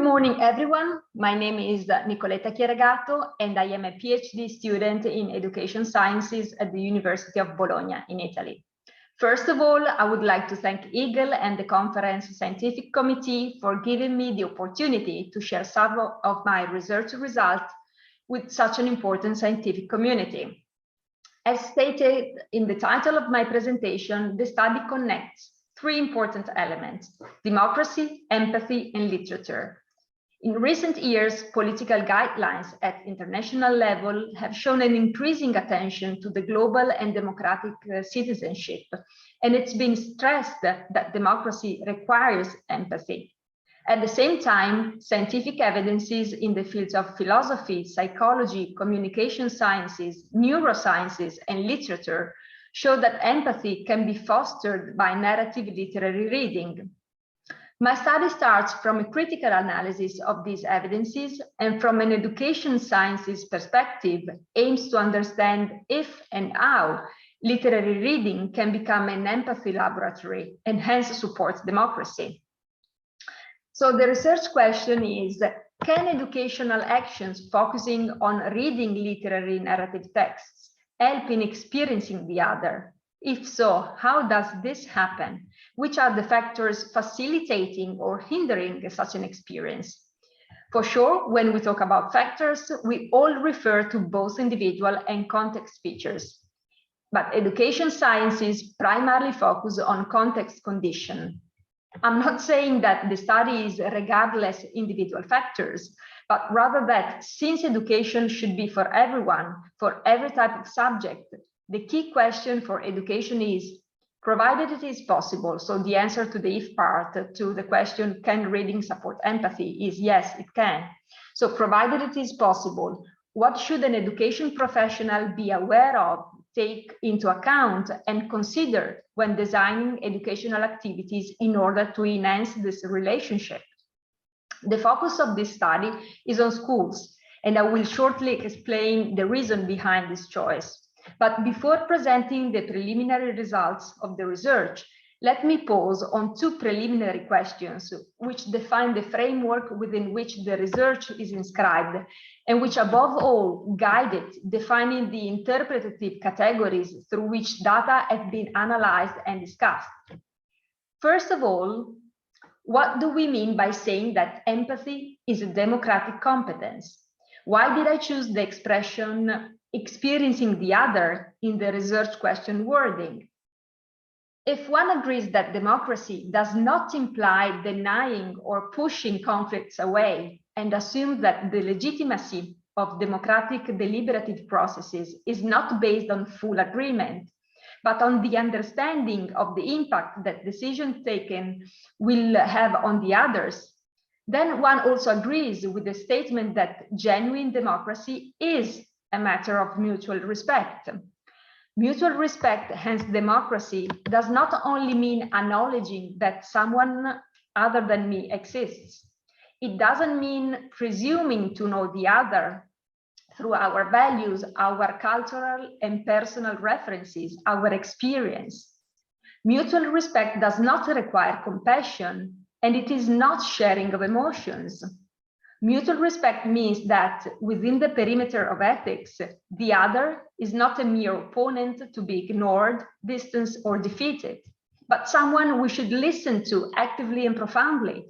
morning, everyone. My name is Chieregato, and I am a PhD student in Education Sciences at the University of Bologna in Italy. First of all, I would like to thank IGEL and the Conference Scientific Committee for giving me the opportunity to share some of my research results with such an important scientific community. As stated in the title of my presentation, the study connects three important elements: democracy, empathy, and literature. In recent years, political guidelines at international level have shown an increasing attention to the global and democratic citizenship, and it's been stressed that democracy requires empathy. At the same time, scientific evidences in the fields of philosophy, psychology, communication sciences, neurosciences, and literature show that empathy can be fostered by narrative literary reading. My study starts from a critical analysis of these evidences and from an education sciences perspective aims to understand if and how literary reading can become an empathy laboratory and hence support democracy. So the research question is, can educational actions focusing on reading literary narrative texts help in experiencing the other? If so, how does this happen? Which are the factors facilitating or hindering such an experience? For sure, when we talk about factors, we all refer to both individual and context features. But education sciences primarily focus on context condition. I'm not saying that the study is regardless individual factors, but rather that since education should be for everyone, for every type of subject, the key question for education is, provided it is possible, so the answer to the if part to the question, can reading support empathy, is yes, it can. So provided it is possible, what should an education professional be aware of, take into account, and consider when designing educational activities in order to enhance this relationship? The focus of this study is on schools, and I will shortly explain the reason behind this choice. But before presenting the preliminary results of the research, let me pause on two preliminary questions which define the framework within which the research is inscribed and which above all guide it, defining the interpretative categories through which data have been analyzed and discussed. First of all, what do we mean by saying that empathy is a democratic competence? Why did I choose the expression experiencing the other in the research question wording? If one agrees that democracy does not imply denying or pushing conflicts away and assumes that the legitimacy of democratic deliberative processes is not based on full agreement, but on the understanding of the impact that decisions taken will have on the others, then one also agrees with the statement that genuine democracy is a matter of mutual respect. Mutual respect, hence democracy, does not only mean acknowledging that someone other than me exists. It doesn't mean presuming to know the other through our values, our cultural and personal references, our experience. Mutual respect does not require compassion, and it is not sharing of emotions. Mutual respect means that within the perimeter of ethics, the other is not a mere opponent to be ignored, distanced, or defeated, but someone we should listen to actively and profoundly.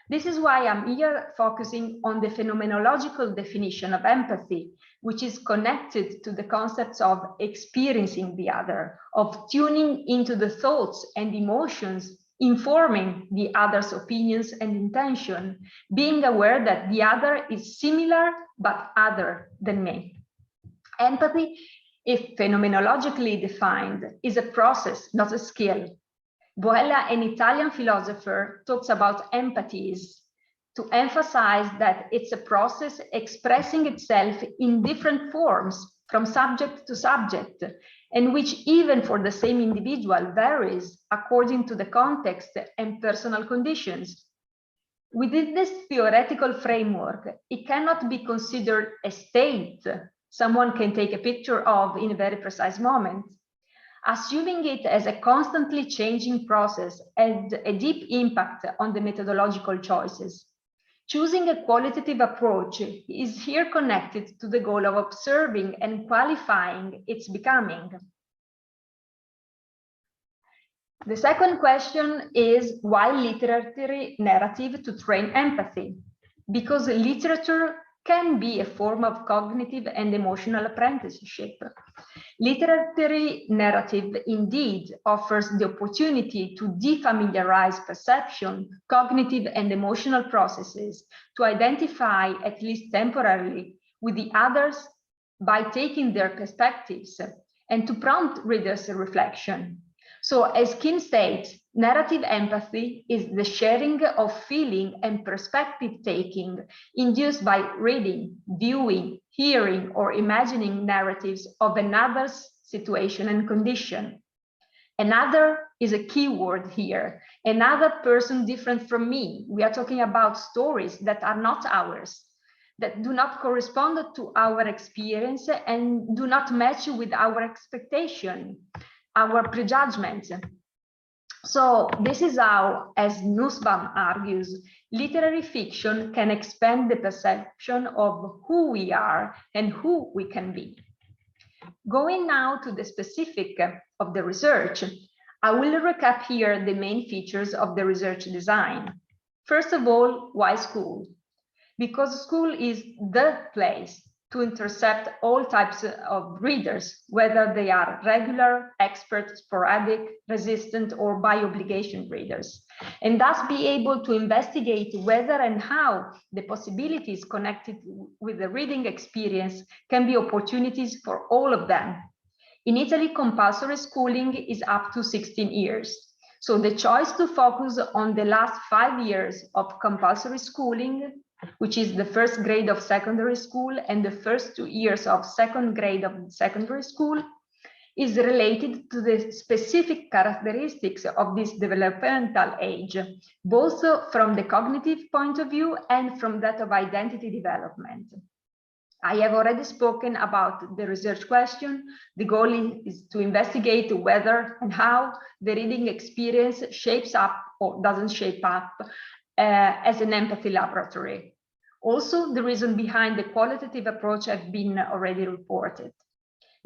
This is why I'm here focusing on the phenomenological definition of empathy, which is connected to the concepts of experiencing the other, of tuning into the thoughts and emotions informing the other's opinions and intention, being aware that the other is similar but other than me. Empathy, if phenomenologically defined, is a process, not a skill. Boella, an Italian philosopher, talks about empathies to emphasize that it's a process expressing itself in different forms from subject to subject, and which even for the same individual varies according to the context and personal conditions. Within this theoretical framework, it cannot be considered a state someone can take a picture of in a very precise moment. Assuming it as a constantly changing process had a deep impact on the methodological choices. Choosing a qualitative approach is here connected to the goal of observing and qualifying its becoming. The second question is why literary narrative to train empathy? Because literature can be a form of cognitive and emotional apprenticeship. Literary narrative indeed offers the opportunity to defamiliarize perception, cognitive and emotional processes, to identify, at least temporarily, with the others by taking their perspectives, and to prompt readers' reflection. So, as Kim states, narrative empathy is the sharing of feeling and perspective taking induced by reading, viewing, hearing, or imagining narratives of another's situation and condition. Another is a key word here. Another person different from me. We are talking about stories that are not ours, that do not correspond to our experience and do not match with our expectation, our prejudgments. So this is how, as Nussbaum argues, literary fiction can expand the perception of who we are and who we can be. Going now to the specific of the research, I will recap here the main features of the research design. First of all, why school? Because school is the place to intercept all types of readers, whether they are regular, expert, sporadic, resistant, or by obligation readers, and thus be able to investigate whether and how the possibilities connected with the reading experience can be opportunities for all of them. In Italy, compulsory schooling is up to 16 years. So the choice to focus on the last 5 years of compulsory schooling, which is the first grade of secondary school and the first 2 years of second grade of secondary school, is related to the specific characteristics of this developmental age, both from the cognitive point of view and from that of identity development. I have already spoken about the research question. The goal is to investigate whether and how the reading experience shapes up or doesn't shape up as an empathy laboratory. Also, the reason behind the qualitative approach have been already reported.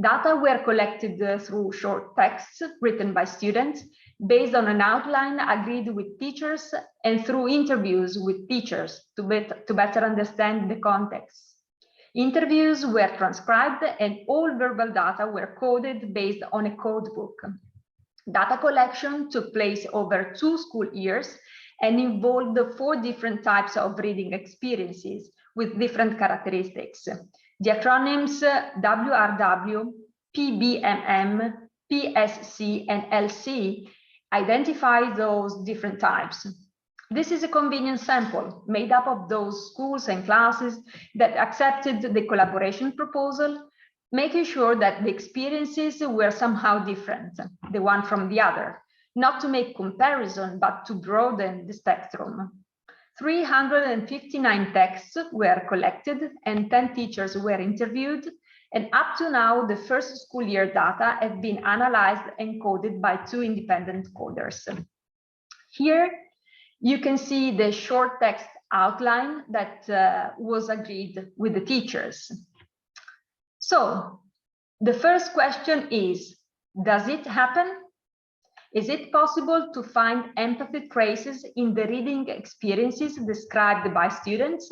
Data were collected through short texts written by students based on an outline agreed with teachers and through interviews with teachers to better understand the context. Interviews were transcribed and all verbal data were coded based on a code book. Data collection took place over 2 school years and involved 4 different types of reading experiences with different characteristics. The acronyms WRW, PBMM, PSC, and LC identify those different types. This is a convenient sample made up of those schools and classes that accepted the collaboration proposal, making sure that the experiences were somehow different, the one from the other. Not to make comparison, but to broaden the spectrum. 359 texts were collected and 10 teachers were interviewed, and up to now, the first school year data have been analyzed and coded by 2 independent coders. Here, you can see the short text outline that was agreed with the teachers. So, the first question is, does it happen? Is it possible to find empathy traces in the reading experiences described by students?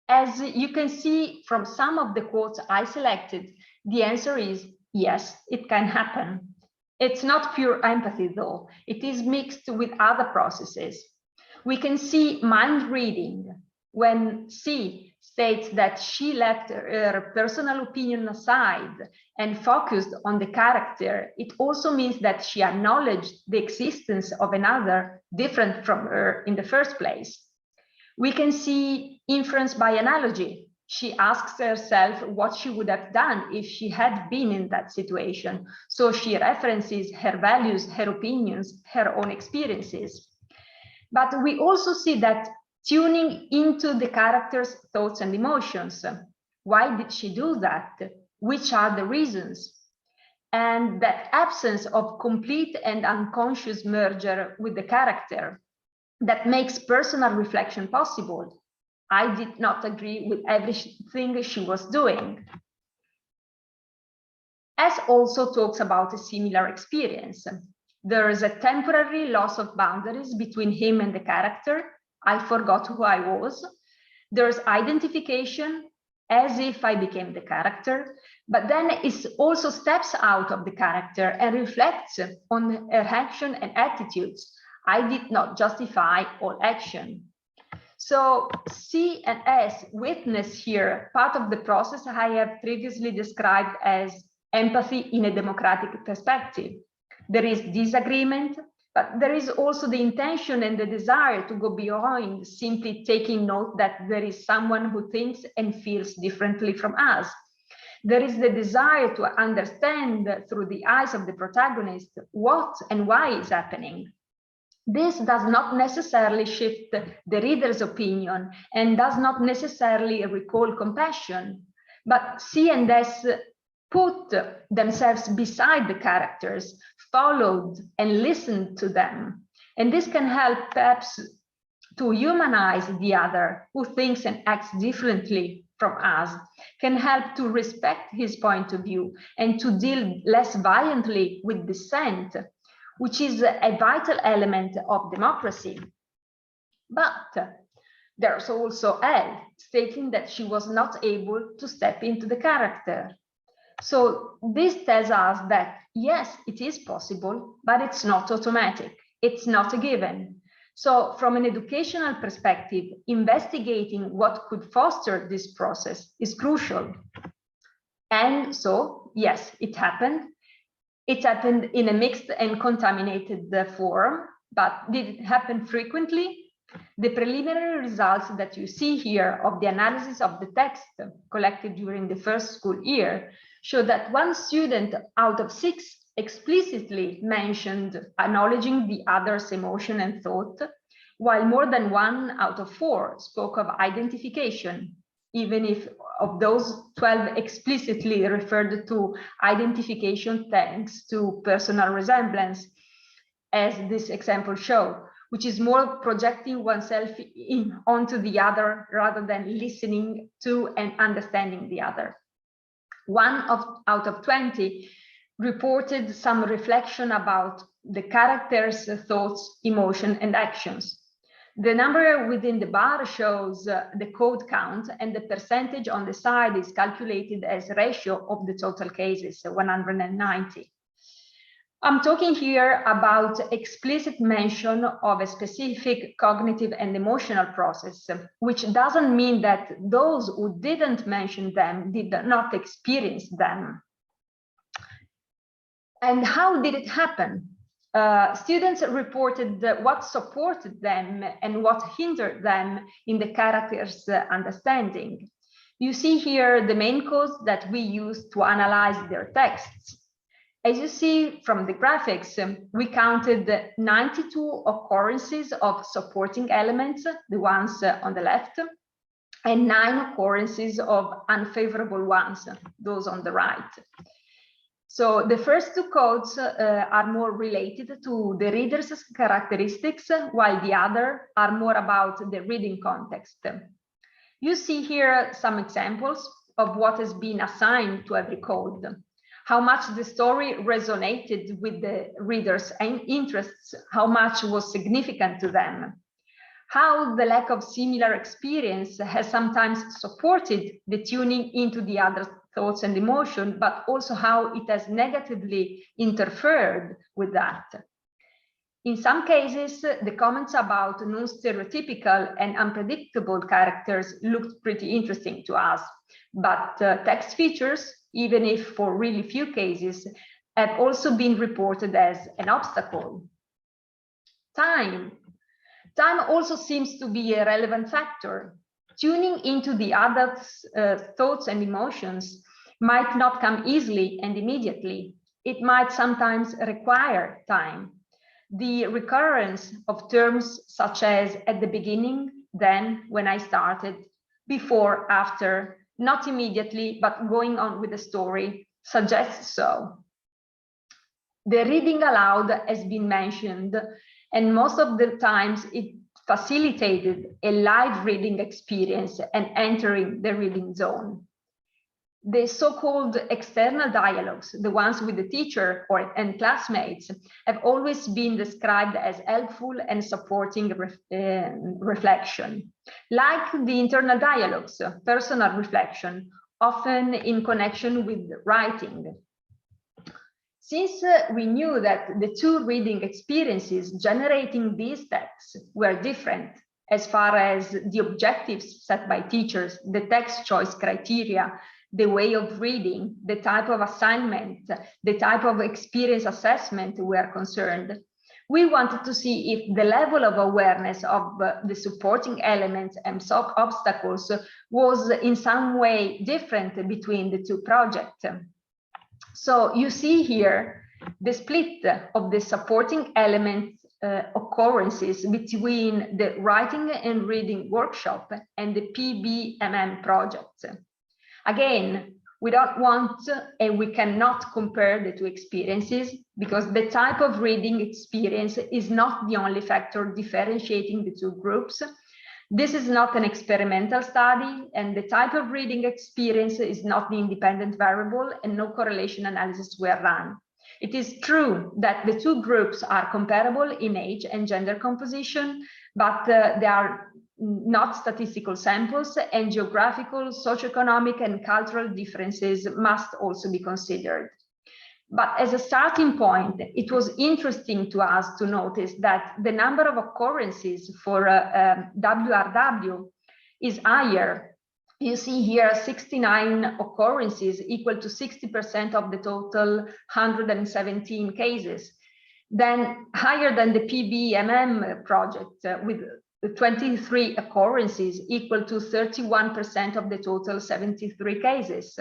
As you can see from some of the quotes I selected, the answer is yes, it can happen. It's not pure empathy though, it is mixed with other processes. We can see mind reading when C states that she left her personal opinion aside and focused on the character. It also means that she acknowledged the existence of another different from her in the first place. We can see inference by analogy. She asks herself what she would have done if she had been in that situation. So she references her values, her opinions, her own experiences. But we also see that tuning into the character's thoughts and emotions. Why did she do that? Which are the reasons? And that absence of complete and unconscious merger with the character. that makes personal reflection possible. I did not agree with everything she was doing. S also talks about a similar experience. There is a temporary loss of boundaries between him and the character. I forgot who I was. There's identification as if I became the character, but then it also steps out of the character and reflects on her action and attitudes. I did not justify all action. So C and S witness here part of the process I have previously described as empathy in a democratic perspective. There is disagreement, but there is also the intention and the desire to go beyond simply taking note that there is someone who thinks and feels differently from us. There is the desire to understand through the eyes of the protagonist what and why is happening. This does not necessarily shift the reader's opinion and does not necessarily recall compassion, but C and S put themselves beside the characters, followed and listened to them. And this can help perhaps to humanize the other who thinks and acts differently from us, can help to respect his point of view and to deal less violently with dissent, which is a vital element of democracy. But there's also L, stating that she was not able to step into the character. So this tells us that, yes, it is possible, but it's not automatic. It's not a given. So from an educational perspective, investigating what could foster this process is crucial. And so, yes, it happened. It happened in a mixed and contaminated form, but did it happen frequently? The preliminary results that you see here of the analysis of the text collected during the first school year show that 1 student out of 6 explicitly mentioned acknowledging the other's emotion and thought, while more than 1 out of 4 spoke of identification, even if of those 12 explicitly referred to identification thanks to personal resemblance, as this example shows, which is more projecting oneself onto the other rather than listening to and understanding the other. 1 out of 20 reported some reflection about the character's thoughts, emotion, and actions. The number within the bar shows the code count, and the percentage on the side is calculated as ratio of the total cases, 190. I'm talking here about explicit mention of a specific cognitive and emotional process, which doesn't mean that those who didn't mention them did not experience them. And how did it happen? Students reported what supported them and what hindered them in the character's understanding. You see here the main codes that we use to analyze their texts. As you see from the graphics, we counted 92 occurrences of supporting elements, the ones on the left, and 9 occurrences of unfavorable ones, those on the right. So the first 2 codes are more related to the reader's characteristics, while the other are more about the reading context. You see here some examples of what has been assigned to every code, how much the story resonated with the reader's interests, how much was significant to them, how the lack of similar experience has sometimes supported the tuning into the other's thoughts and emotion, but also how it has negatively interfered with that. In some cases, the comments about non-stereotypical and unpredictable characters looked pretty interesting to us, but text features, even if for really few cases, have also been reported as an obstacle. Time also seems to be a relevant factor. Tuning into the other's thoughts and emotions might not come easily and immediately. It might sometimes require time. The recurrence of terms such as at the beginning, then, when I started, before, after, not immediately, but going on with the story suggests so. The reading aloud has been mentioned, and most of the times it facilitated a live reading experience and entering the reading zone. The so-called external dialogues, the ones with the teacher and classmates, have always been described as helpful and supporting reflection. Like the internal dialogues, personal reflection, often in connection with writing. Since we knew that the two reading experiences generating these texts were different as far as the objectives set by teachers, the text choice criteria, the way of reading, the type of assignment, the type of experience assessment were concerned, we wanted to see if the level of awareness of the supporting elements and obstacles was in some way different between the two projects. So you see here the split of the supporting elements occurrences between the writing and reading workshop and the PBMM project. Again, we don't want and we cannot compare the two experiences because the type of reading experience is not the only factor differentiating the two groups. This is not an experimental study, and the type of reading experience is not the independent variable, and no correlation analysis were run. It is true that the two groups are comparable in age and gender composition, but they are not statistical samples, and geographical, socioeconomic, and cultural differences must also be considered. But as a starting point, it was interesting to us to notice that the number of occurrences for WRW is higher. You see here 69 occurrences equal to 60% of the total 117 cases, then higher than the PBMM project with 23 occurrences equal to 31% of the total 73 cases.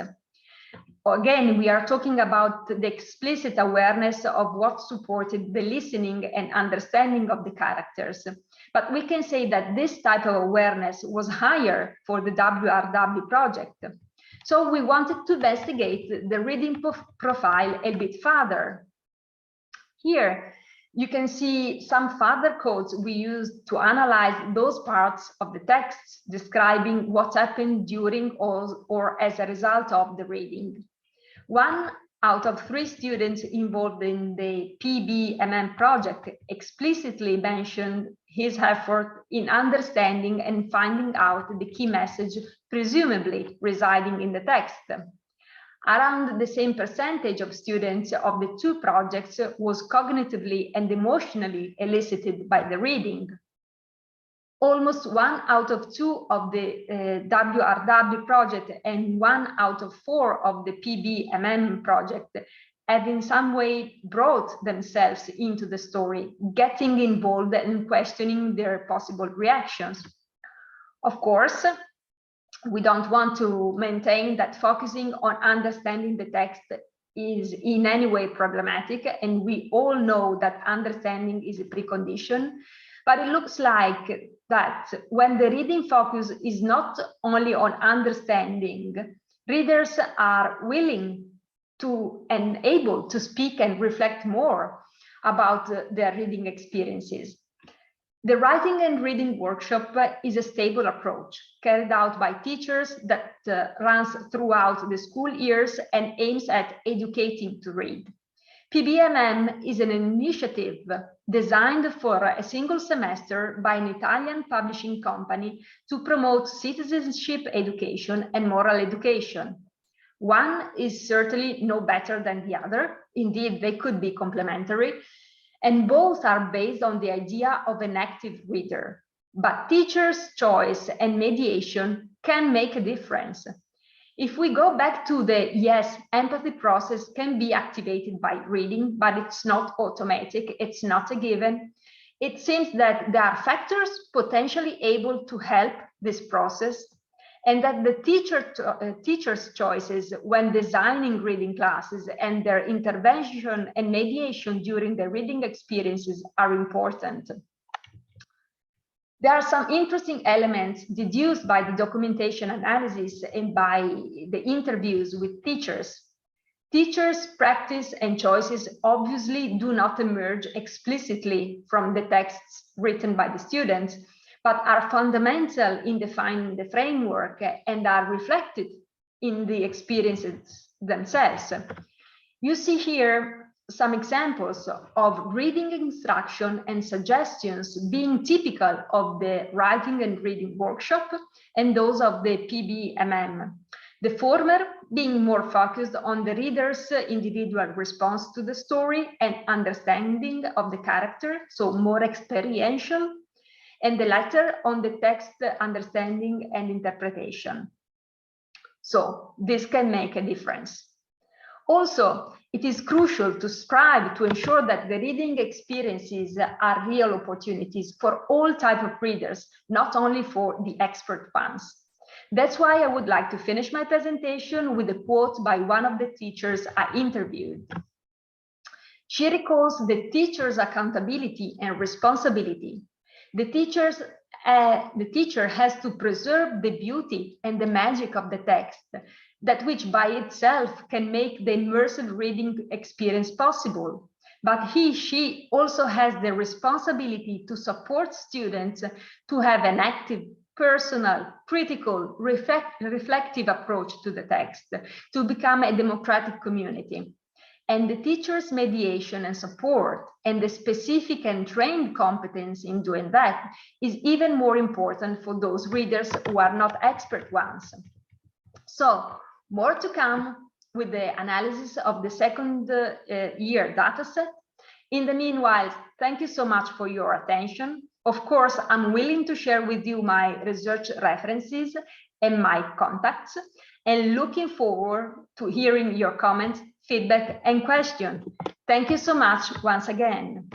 Again, we are talking about the explicit awareness of what supported the listening and understanding of the characters. But we can say that this type of awareness was higher for the WRW project. So we wanted to investigate the reading profile a bit further. Here, you can see some further codes we used to analyze those parts of the texts describing what happened during or as a result of the reading. 1 out of 3 students involved in the PBMM project explicitly mentioned his effort in understanding and finding out the key message presumably residing in the text. Around the same percentage of students of the two projects was cognitively and emotionally elicited by the reading. Almost 1 out of 2 of the WRW project and 1 out of 4 of the PBMM project have in some way brought themselves into the story, getting involved and questioning their possible reactions. Of course, we don't want to maintain that focusing on understanding the text is in any way problematic, and we all know that understanding is a precondition, but it looks like that when the reading focus is not only on understanding, readers are willing to and able to speak and reflect more about their reading experiences. The writing and reading workshop is a stable approach carried out by teachers that runs throughout the school years and aims at educating to read. PBMM is an initiative designed for a single semester by an Italian publishing company to promote citizenship education and moral education. One is certainly no better than the other. Indeed, they could be complementary. And both are based on the idea of an active reader. But teachers' choice and mediation can make a difference. If we go back to the yes, empathy process can be activated by reading, but it's not automatic, it's not a given. It seems that there are factors potentially able to help this process, and that the teachers' choices when designing reading classes and their intervention and mediation during the reading experiences are important. There are some interesting elements deduced by the documentation analysis and by the interviews with teachers. Teachers' practice and choices obviously do not emerge explicitly from the texts written by the students, but are fundamental in defining the framework and are reflected in the experiences themselves. You see here some examples of reading instruction and suggestions being typical of the writing and reading workshop and those of the PBMM. The former being more focused on the reader's individual response to the story and understanding of the character, so more experiential, and the latter on the text understanding and interpretation. So this can make a difference. Also, it is crucial to strive to ensure that the reading experiences are real opportunities for all types of readers, not only for the expert ones. That's why I would like to finish my presentation with a quote by one of the teachers I interviewed. She recalls the teacher's accountability and responsibility. The teacher has to preserve the beauty and the magic of the text, that which by itself can make the immersive reading experience possible. But she also has the responsibility to support students to have an active, personal, critical, reflective approach to the text, to become a democratic community. And the teacher's mediation and support and the specific and trained competence in doing that is even more important for those readers who are not expert ones. So more to come with the analysis of the second year dataset. In the meanwhile, thank you so much for your attention. Of course, I'm willing to share with you my research references and my contacts, and looking forward to hearing your comments, feedback, and questions. Thank you so much once again.